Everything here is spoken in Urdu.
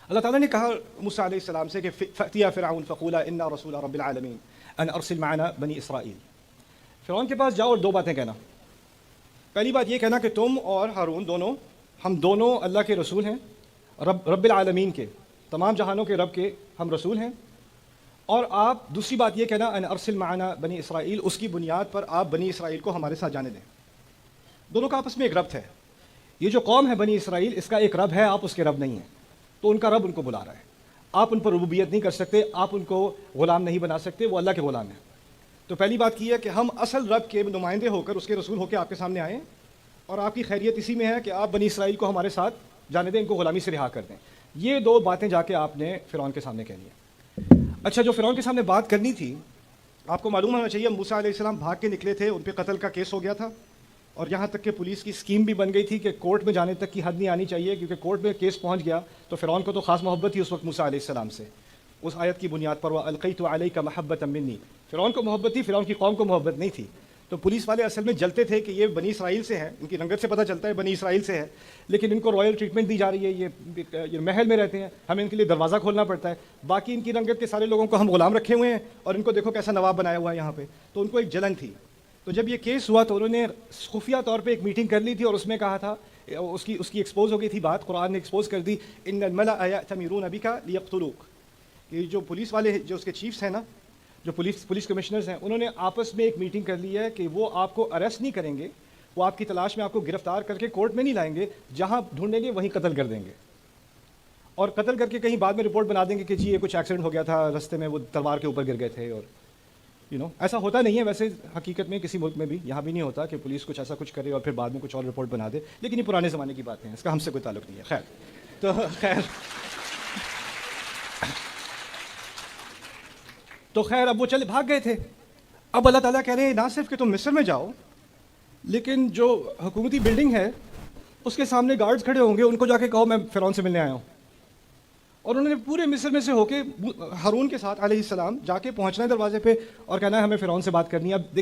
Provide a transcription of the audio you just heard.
اللہ تعالیٰ نے کہا موسیٰ علیہ السلام سے کہ فَأْتِيَا فِرْعَوْنَ فَقُولَا إِنَّا رَسُولَ رَبِّ الْعَالَمِينَ أَنْ أَرْسِلْ مَعَنَا بَنِي اسرائیل۔ فرعون کے پاس جاؤ اور دو باتیں کہنا۔ پہلی بات یہ کہنا کہ تم اور ہارون دونوں، ہم دونوں اللہ کے رسول ہیں، رب العالمین کے، تمام جہانوں کے رب کے ہم رسول ہیں۔ اور آپ دوسری بات یہ کہنا ان ارسل معنا بنی اسرائیل، اس کی بنیاد پر آپ بنی اسرائیل کو ہمارے ساتھ جانے دیں۔ دونوں کا آپس میں ایک ربط ہے۔ یہ جو قوم ہے بنی اسرائیل، اس کا ایک رب ہے، آپ اس کے رب نہیں ہیں، تو ان کا رب ان کو بلا رہا ہے۔ آپ ان پر ربوبیت نہیں کر سکتے، آپ ان کو غلام نہیں بنا سکتے، وہ اللہ کے غلام ہیں۔ تو پہلی بات کی ہے کہ ہم اصل رب کے نمائندے ہو کر، اس کے رسول ہو کے آپ کے سامنے آئیں، اور آپ کی خیریت اسی میں ہے کہ آپ بنی اسرائیل کو ہمارے ساتھ جانے دیں، ان کو غلامی سے رہا کر دیں۔ یہ دو باتیں جا کے آپ نے فرعون کے سامنے کہنی ہے۔ اچھا، جو فرعون کے سامنے بات کرنی تھی، آپ کو معلوم ہونا چاہیے موسیٰ علیہ السلام بھاگ کے نکلے تھے، ان پہ قتل کا کیس ہو گیا تھا، اور یہاں تک کہ پولیس کی اسکیم بھی بن گئی تھی کہ کورٹ میں جانے تک کی حد نہیں آنی چاہیے، کیونکہ کورٹ میں کیس پہنچ گیا تو فرعون کو تو خاص محبت تھی اس وقت موسیٰ علیہ السلام سے، اس آیت کی بنیاد پر وَأَلْقَيْتُ عَلَيْكَ مَحَبَّةً مِّنِّي۔ فرعون کو محبت تھی، فرعون کی قوم کو محبت نہیں تھی۔ تو پولیس والے اصل میں جلتے تھے کہ یہ بنی اسرائیل سے ہیں، ان کی رنگت سے پتہ چلتا ہے بنی اسرائیل سے ہے، لیکن ان کو رائل ٹریٹمنٹ دی جا رہی ہے، یہ محل میں رہتے ہیں، ہمیں ان کے لیے دروازہ کھولنا پڑتا ہے، باقی ان کی رنگت کے سارے لوگوں کو ہم غلام رکھے ہوئے ہیں، اور ان کو دیکھو کیسا نواب بنایا ہوا ہے یہاں پہ۔ تو ان کو ایک جلن تھی۔ تو جب یہ کیس ہوا تو انہوں نے خفیہ طور پہ ایک میٹنگ کر لی تھی، اور اس میں کہا تھا، اس کی ایکسپوز ہو گئی تھی بات، قرآن نے ایکسپوز کر دی، ان الملأ یأتمرون بک لیقتلوک۔ یہ جو پولیس والے جو اس کے چیفز ہیں نا، جو پولیس کمشنرز ہیں، انہوں نے آپس میں ایک میٹنگ کر لی ہے کہ وہ آپ کو اریسٹ نہیں کریں گے، وہ آپ کی تلاش میں آپ کو گرفتار کر کے کورٹ میں نہیں لائیں گے، جہاں ڈھونڈیں گے وہیں قتل کر دیں گے، اور قتل کر کے کہیں بعد میں رپورٹ بنا دیں گے کہ جی یہ کچھ ایکسیڈنٹ ہو گیا تھا، رستے میں وہ تلوار کے اوپر گر گئے تھے، اور ایسا ہوتا نہیں ہے ویسے حقیقت میں کسی ملک میں بھی، یہاں بھی نہیں ہوتا کہ پولیس کچھ ایسا کچھ کرے اور پھر بعد میں کچھ اور رپورٹ بنا دے، لیکن یہ پرانے زمانے کی باتیں ہیں، اس کا ہم سے کوئی تعلق نہیں ہے۔ خیر اب وہ چلے بھاگ گئے تھے۔ اب اللہ تعالیٰ کہہ رہے ہیں نہ صرف کہ تم مصر میں جاؤ، لیکن جو حکومتی بلڈنگ ہے اس کے سامنے گارڈز کھڑے ہوں گے، ان کو جا کے کہو میں فرعون سے ملنے آیا ہوں۔ اور انہوں نے پورے مصر میں سے ہو کے ہارون کے ساتھ علیہ السلام جا کے پہنچنا ہے دروازے پہ اور کہنا ہے ہمیں فرعون سے بات کرنی ہے۔ اب دیکھیے